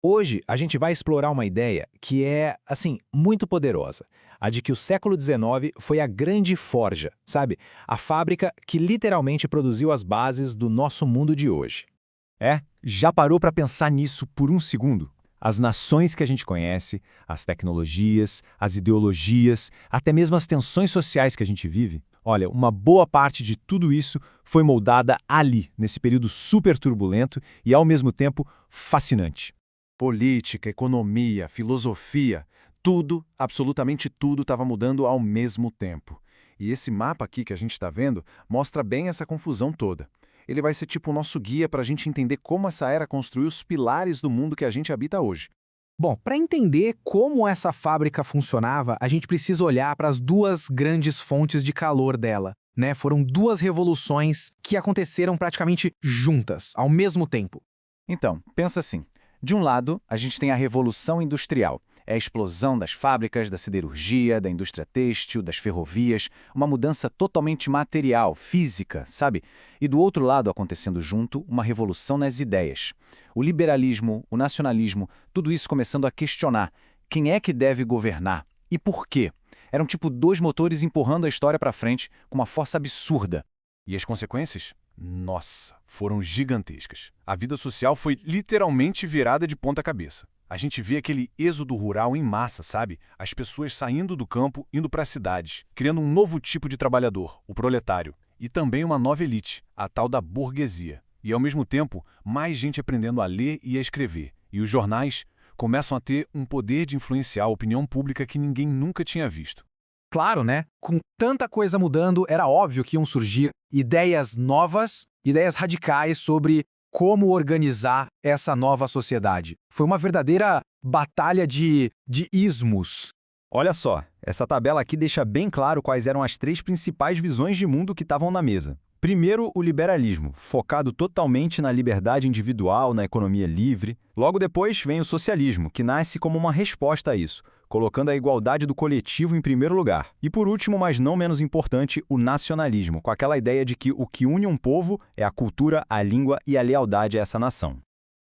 Hoje, a gente vai explorar uma ideia que é, assim, muito poderosa. A de que o século XIX foi a grande forja, sabe? A fábrica que literalmente produziu as bases do nosso mundo de hoje. Já parou para pensar nisso por um segundo? As nações que a gente conhece, as tecnologias, as ideologias, até mesmo as tensões sociais que a gente vive, olha, uma boa parte de tudo isso foi moldada ali, nesse período super turbulento e, ao mesmo tempo, fascinante. Política, economia, filosofia, tudo, absolutamente tudo estava mudando ao mesmo tempo. E esse mapa aqui que a gente está vendo mostra bem essa confusão toda. Ele vai ser tipo o nosso guia para a gente entender como essa era construiu os pilares do mundo que a gente habita hoje. Bom, para entender como essa fábrica funcionava, a gente precisa olhar para as duas grandes fontes de calor dela, né? Foram duas revoluções que aconteceram praticamente juntas, ao mesmo tempo. Então, pensa assim. De um lado, a gente tem a Revolução Industrial. É a explosão das fábricas, da siderurgia, da indústria têxtil, das ferrovias, uma mudança totalmente material, física, sabe? E do outro lado, acontecendo junto, uma revolução nas ideias. O liberalismo, o nacionalismo, tudo isso começando a questionar quem é que deve governar e por quê. Eram tipo dois motores empurrando a história para frente com uma força absurda. E as consequências? Nossa, foram gigantescas. A vida social foi literalmente virada de ponta cabeça. A gente vê aquele êxodo rural em massa, sabe? As pessoas saindo do campo, indo para as cidades, criando um novo tipo de trabalhador, o proletário, e também uma nova elite, a tal da burguesia. E, ao mesmo tempo, mais gente aprendendo a ler e a escrever. E os jornais começam a ter um poder de influenciar a opinião pública que ninguém nunca tinha visto. Claro, né? Com tanta coisa mudando, era óbvio que iam surgir ideias novas, ideias radicais sobre como organizar essa nova sociedade. Foi uma verdadeira batalha de ismos. Olha só, essa tabela aqui deixa bem claro quais eram as três principais visões de mundo que estavam na mesa. Primeiro, o liberalismo, focado totalmente na liberdade individual, na economia livre. Logo depois vem o socialismo, que nasce como uma resposta a isso, colocando a igualdade do coletivo em primeiro lugar. E por último, mas não menos importante, o nacionalismo, com aquela ideia de que o que une um povo é a cultura, a língua e a lealdade a essa nação.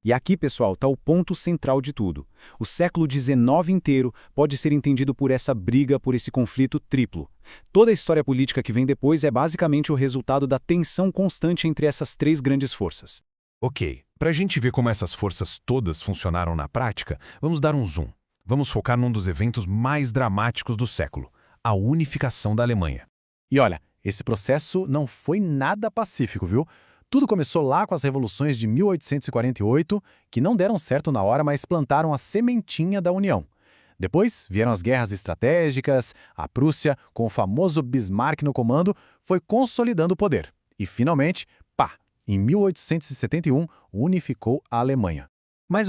E aqui, pessoal, está o ponto central de tudo. O século XIX inteiro pode ser entendido por essa briga, por esse conflito triplo. Toda a história política que vem depois é basicamente o resultado da tensão constante entre essas três grandes forças. Ok, para a gente ver como essas forças todas funcionaram na prática, vamos dar um zoom. Vamos focar num dos eventos mais dramáticos do século, a unificação da Alemanha. E olha, esse processo não foi nada pacífico, viu? Tudo começou lá com as revoluções de 1848, que não deram certo na hora, mas plantaram a sementinha da União. Depois vieram as guerras estratégicas, a Prússia, com o famoso Bismarck no comando, foi consolidando o poder. E finalmente, em 1871, unificou a Alemanha. Mas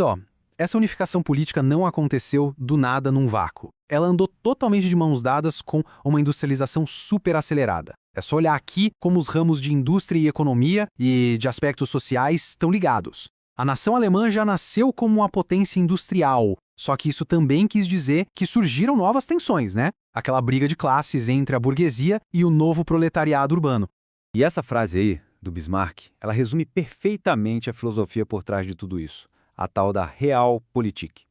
essa unificação política não aconteceu do nada num vácuo. Ela andou totalmente de mãos dadas com uma industrialização super acelerada. É só olhar aqui como os ramos de indústria e economia e de aspectos sociais estão ligados. A nação alemã já nasceu como uma potência industrial, só que isso também quis dizer que surgiram novas tensões, né? Aquela briga de classes entre a burguesia e o novo proletariado urbano. E essa frase aí, do Bismarck, ela resume perfeitamente a filosofia por trás de tudo isso. A tal da Realpolitik.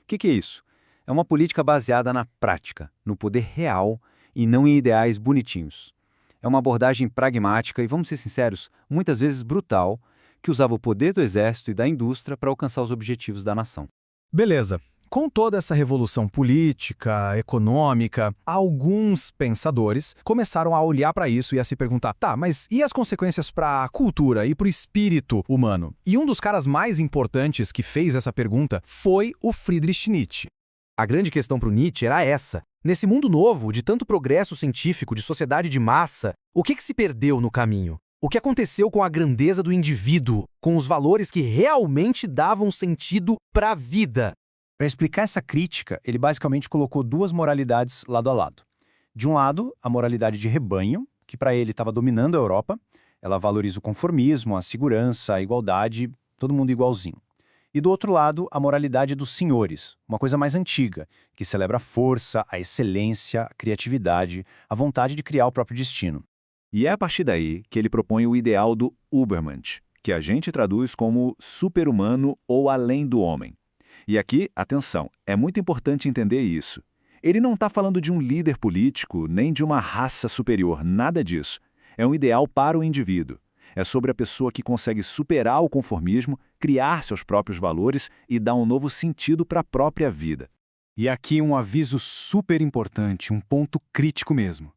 O que é isso? É uma política baseada na prática, no poder real e não em ideais bonitinhos. É uma abordagem pragmática e, vamos ser sinceros, muitas vezes brutal, que usava o poder do exército e da indústria para alcançar os objetivos da nação. Beleza. Com toda essa revolução política, econômica, alguns pensadores começaram a olhar para isso e a se perguntar, tá, mas e as consequências para a cultura e para o espírito humano? E um dos caras mais importantes que fez essa pergunta foi o Friedrich Nietzsche. A grande questão para o Nietzsche era essa. Nesse mundo novo, de tanto progresso científico, de sociedade de massa, o que se perdeu no caminho? O que aconteceu com a grandeza do indivíduo, com os valores que realmente davam sentido para a vida? Para explicar essa crítica, ele basicamente colocou duas moralidades lado a lado. De um lado, a moralidade de rebanho, que para ele estava dominando a Europa. Ela valoriza o conformismo, a segurança, a igualdade, todo mundo igualzinho. E do outro lado, a moralidade dos senhores, uma coisa mais antiga, que celebra a força, a excelência, a criatividade, a vontade de criar o próprio destino. E é a partir daí que ele propõe o ideal do Übermensch, que a gente traduz como super-humano ou além do homem. E aqui, atenção, é muito importante entender isso. Ele não está falando de um líder político, nem de uma raça superior, nada disso. É um ideal para o indivíduo. É sobre a pessoa que consegue superar o conformismo, criar seus próprios valores e dar um novo sentido para a própria vida. E aqui um aviso super importante, um ponto crítico mesmo.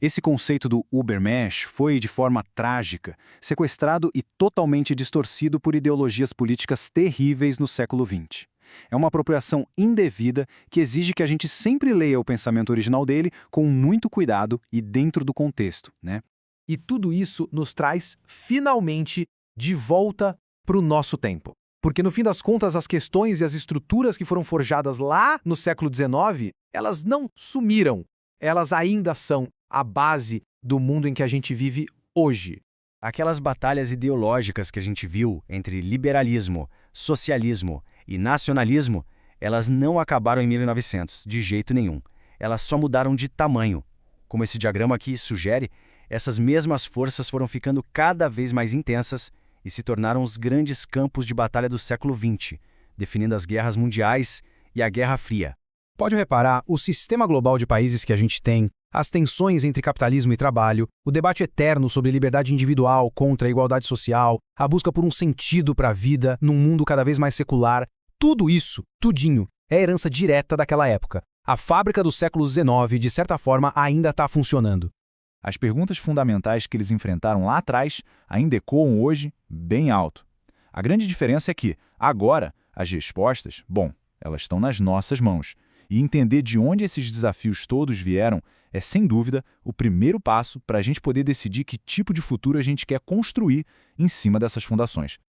Esse conceito do Übermensch foi, de forma trágica, sequestrado e totalmente distorcido por ideologias políticas terríveis no século XX. É uma apropriação indevida que exige que a gente sempre leia o pensamento original dele com muito cuidado e dentro do contexto, né? E tudo isso nos traz, finalmente, de volta para o nosso tempo. Porque, no fim das contas, as questões e as estruturas que foram forjadas lá no século XIX, elas não sumiram. Elas ainda são a base do mundo em que a gente vive hoje. Aquelas batalhas ideológicas que a gente viu entre liberalismo, socialismo e nacionalismo, elas não acabaram em 1900, de jeito nenhum. Elas só mudaram de tamanho. Como esse diagrama aqui sugere, essas mesmas forças foram ficando cada vez mais intensas e se tornaram os grandes campos de batalha do século XX, definindo as guerras mundiais e a Guerra Fria. Pode reparar, o sistema global de países que a gente tem, as tensões entre capitalismo e trabalho, o debate eterno sobre liberdade individual contra a igualdade social, a busca por um sentido para a vida num mundo cada vez mais secular, tudo isso, tudinho, é herança direta daquela época. A fábrica do século XIX, de certa forma, ainda está funcionando. As perguntas fundamentais que eles enfrentaram lá atrás ainda ecoam hoje bem alto. A grande diferença é que, agora, as respostas, elas estão nas nossas mãos. E entender de onde esses desafios todos vieram é, sem dúvida, o primeiro passo para a gente poder decidir que tipo de futuro a gente quer construir em cima dessas fundações.